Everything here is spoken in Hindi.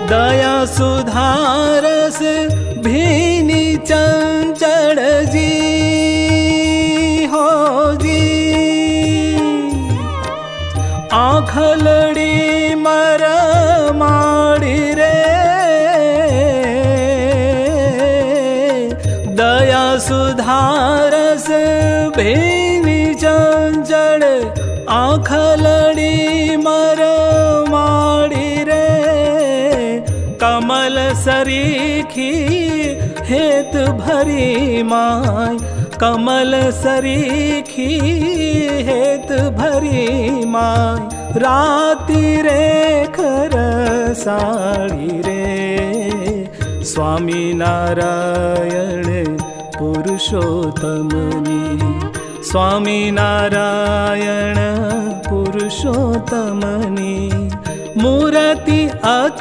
दया सुधारस भीनी चंचल जी हो जी। आखलड़ी मर माड़ी रे, दया सुधारस भीनी चंचल आखलड़ी मर माड़ी रे। कमल सरीखी हेत भरी माय, कमल सरीखी हेत भरी माय। राति रे खर साड़ी रे, स्वामी नारायण पुरुषोत्तमनी, स्वामी नारायण पुरुषोत्तमनी मूर्ति